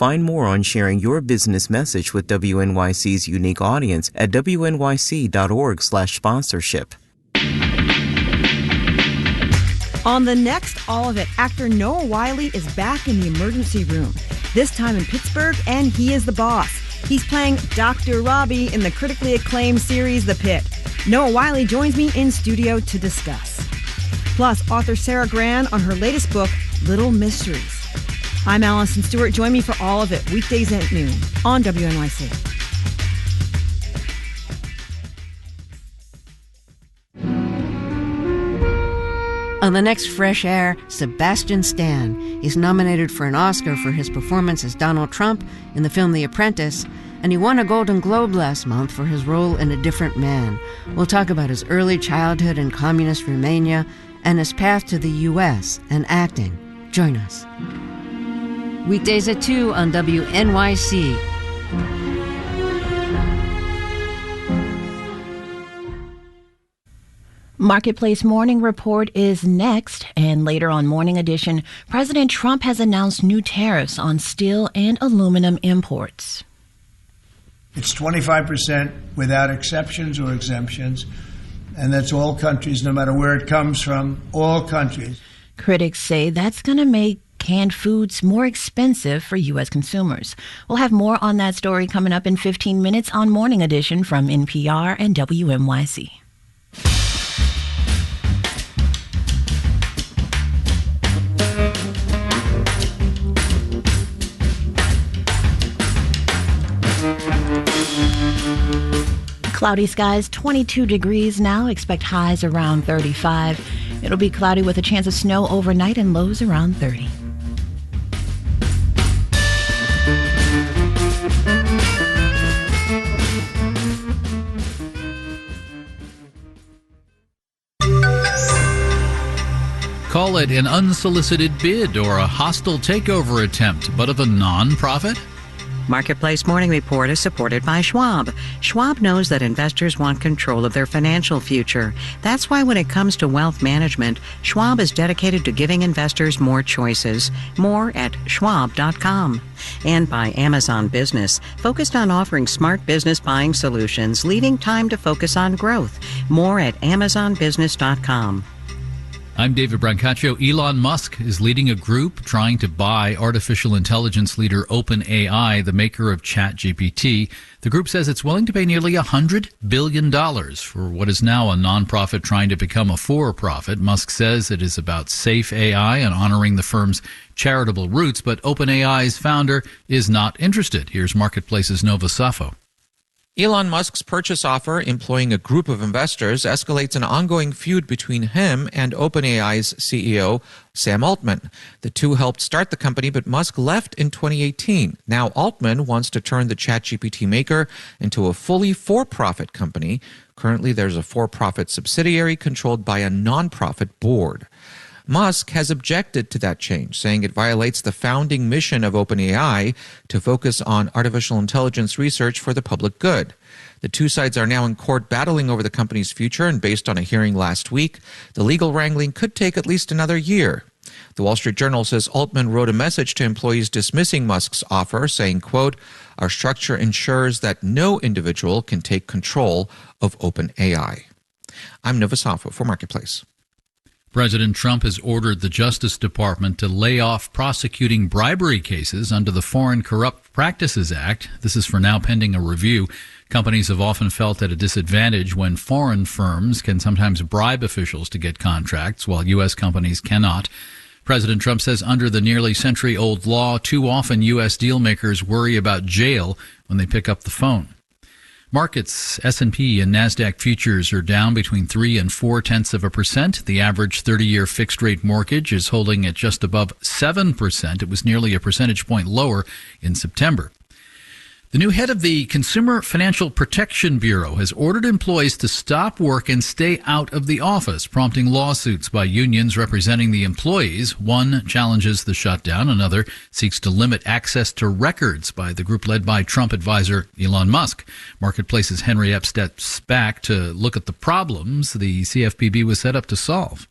Find more on sharing your business message with WNYC's unique audience at wnyc.org/sponsorship. On the next All of It, actor Noah Wyle is back in the emergency room, this time in Pittsburgh, and he is the boss. He's playing Dr. Robbie in the critically acclaimed series The Pitt. Noah Wyle joins me in studio to discuss. Plus, author Sarah Gran on her latest book, Little Mysteries. I'm Allison Stewart. Join me for All of It, weekdays at noon on WNYC. On the next Fresh Air, Sebastian Stan is nominated for an Oscar for his performance as Donald Trump in the film The Apprentice, and he won a Golden Globe last month for his role in A Different Man. We'll talk about his early childhood in communist Romania and his path to the U.S. and acting. Join us. Weekdays at 2 on WNYC. Marketplace Morning Report is next, and later on Morning Edition, President Trump has announced new tariffs on steel and aluminum imports. It's 25% without exceptions or exemptions, and that's all countries, no matter where it comes from, all countries. Critics say that's going to make canned foods more expensive for U.S. consumers. We'll have more on that story coming up in 15 minutes on Morning Edition from NPR and WNYC. Cloudy skies, 22 degrees now. Expect highs around 35. It'll be cloudy with a chance of snow overnight and lows around 30. Call it an unsolicited bid or a hostile takeover attempt, but of a non-profit? Marketplace Morning Report is supported by Schwab. Schwab knows that investors want control of their financial future. That's why when it comes to wealth management, Schwab is dedicated to giving investors more choices. More at schwab.com. And by Amazon Business, focused on offering smart business buying solutions, leaving time to focus on growth. More at amazonbusiness.com. I'm David Brancaccio. Elon Musk is leading a group trying to buy artificial intelligence leader OpenAI, the maker of ChatGPT. The group says it's willing to pay nearly $100 billion for what is now a nonprofit trying to become a for-profit. Musk says it is about safe AI and honoring the firm's charitable roots, but OpenAI's founder is not interested. Here's Marketplace's Nova Safo. Elon Musk's purchase offer, employing a group of investors, escalates an ongoing feud between him and OpenAI's CEO, Sam Altman. The two helped start the company, but Musk left in 2018. Now Altman wants to turn the ChatGPT maker into a fully for-profit company. Currently, there's a for-profit subsidiary controlled by a non-profit board. Musk has objected to that change, saying it violates the founding mission of OpenAI to focus on artificial intelligence research for the public good. The two sides are now in court battling over the company's future, and based on a hearing last week, the legal wrangling could take at least another year. The Wall Street Journal says Altman wrote a message to employees dismissing Musk's offer, saying, quote, "Our structure ensures that no individual can take control of OpenAI." I'm Nova Safo for Marketplace. President Trump has ordered the Justice Department to lay off prosecuting bribery cases under the Foreign Corrupt Practices Act. This is for now pending a review. Companies have often felt at a disadvantage when foreign firms can sometimes bribe officials to get contracts, while U.S. companies cannot. President Trump says under the nearly century-old law, too often U.S. dealmakers worry about jail when they pick up the phone. Markets, S&P and NASDAQ futures are down between 3 and 0.4%. The average 30-year fixed-rate mortgage is holding at just above 7%. It was nearly a percentage point lower in September. The new head of the Consumer Financial Protection Bureau has ordered employees to stop work and stay out of the office, prompting lawsuits by unions representing the employees. One challenges the shutdown. Another seeks to limit access to records by the group led by Trump advisor Elon Musk. Marketplace's Henry Epp steps back to look at the problems the CFPB was set up to solve.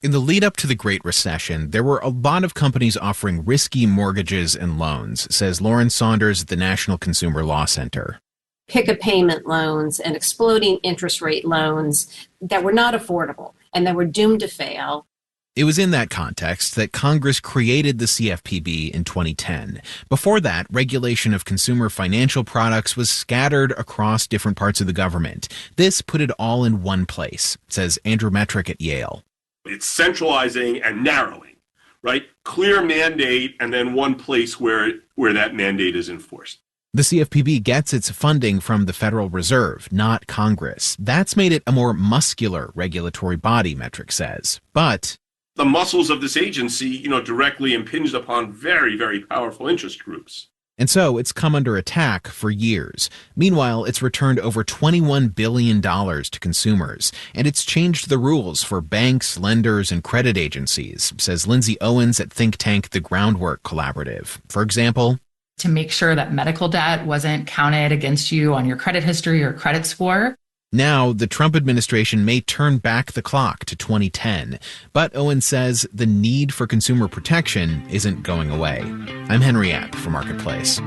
In the lead up to the Great Recession, there were a lot of companies offering risky mortgages and loans, says Lauren Saunders at the National Consumer Law Center. Pick-a-payment loans and exploding interest rate loans that were not affordable and that were doomed to fail. It was in that context that Congress created the CFPB in 2010. Before that, regulation of consumer financial products was scattered across different parts of the government. This put it all in one place, says Andrew Metrick at Yale. It's centralizing and narrowing, right? Clear mandate and then one place where that mandate is enforced. The CFPB gets its funding from the Federal Reserve, not Congress. That's made it a more muscular regulatory body, Metrick says. But the muscles of this agency, directly impinged upon very, very powerful interest groups. And so it's come under attack for years. Meanwhile, it's returned over $21 billion to consumers, and it's changed the rules for banks, lenders, and credit agencies, says Lindsay Owens at think tank The Groundwork Collaborative. For example, to make sure that medical debt wasn't counted against you on your credit history or credit score. Now, the Trump administration may turn back the clock to 2010, but Owen says the need for consumer protection isn't going away. I'm Henry Epp for Marketplace.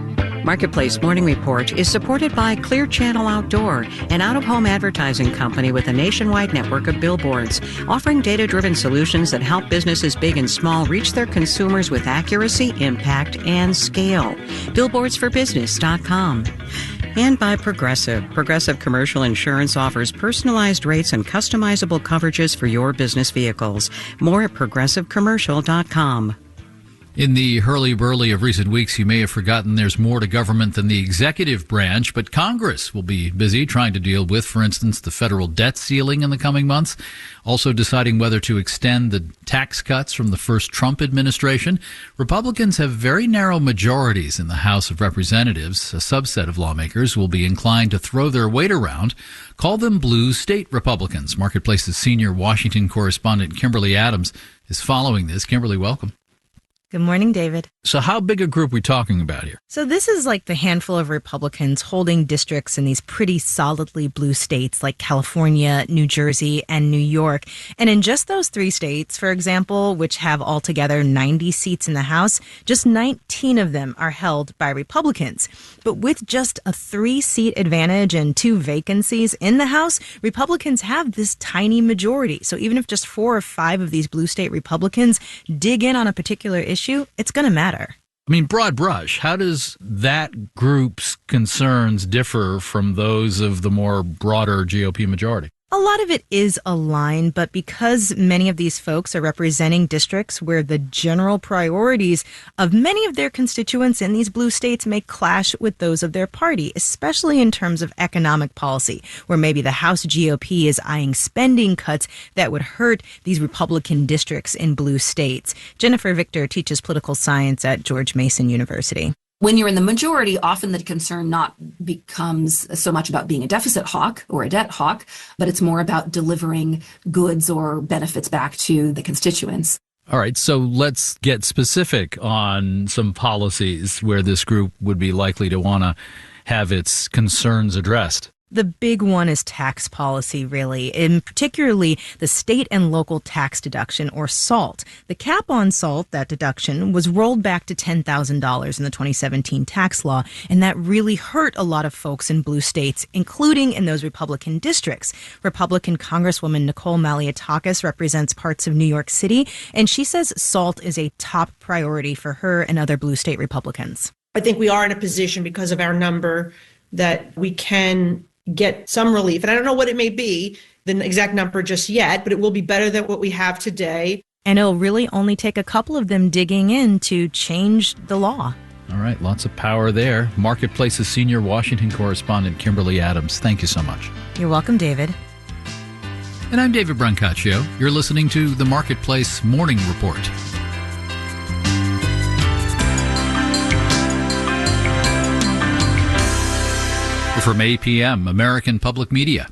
Marketplace Morning Report is supported by Clear Channel Outdoor, an out-of-home advertising company with a nationwide network of billboards, offering data-driven solutions that help businesses big and small reach their consumers with accuracy, impact, and scale. Billboardsforbusiness.com. And by Progressive. Progressive Commercial Insurance offers personalized rates and customizable coverages for your business vehicles. More at progressivecommercial.com. In the hurly-burly of recent weeks, you may have forgotten there's more to government than the executive branch, but Congress will be busy trying to deal with, for instance, the federal debt ceiling in the coming months, also deciding whether to extend the tax cuts from the first Trump administration. Republicans have very narrow majorities in the House of Representatives. A subset of lawmakers will be inclined to throw their weight around, call them blue state Republicans. Marketplace's senior Washington correspondent Kimberly Adams is following this. Kimberly, welcome. Good morning, David. So how big a group are we talking about here? So this is like the handful of Republicans holding districts in these pretty solidly blue states like California, New Jersey, and New York. And in just those three states, for example, which have altogether 90 seats in the House, just 19 of them are held by Republicans. But with just a 3-seat advantage and 2 vacancies in the House, Republicans have this tiny majority. So even if just 4 or 5 of these blue state Republicans dig in on a particular issue, it's going to matter. I mean, broad brush, how does that group's concerns differ from those of the more broader GOP majority? A lot of it is aligned, but because many of these folks are representing districts where the general priorities of many of their constituents in these blue states may clash with those of their party, especially in terms of economic policy, where maybe the House GOP is eyeing spending cuts that would hurt these Republican districts in blue states. Jennifer Victor teaches political science at George Mason University. When you're in the majority, often the concern not becomes so much about being a deficit hawk or a debt hawk, but it's more about delivering goods or benefits back to the constituents. All right, so let's get specific on some policies where this group would be likely to want to have its concerns addressed. The big one is tax policy, really, and particularly the state and local tax deduction, or SALT. The cap on SALT, that deduction, was rolled back to $10,000 in the 2017 tax law, and that really hurt a lot of folks in blue states, including in those Republican districts. Republican Congresswoman Nicole Malliotakis represents parts of New York City, and she says SALT is a top priority for her and other blue state Republicans. I think we are in a position, because of our number, that we can get some relief. And I don't know what it may be, the exact number just yet, but it will be better than what we have today. And it'll really only take a couple of them digging in to change the law. All right, lots of power there. Marketplace's senior Washington correspondent Kimberly Adams, thank you so much. You're welcome, David. And I'm David Brancaccio. You're listening to the Marketplace Morning Report. From APM, American Public Media.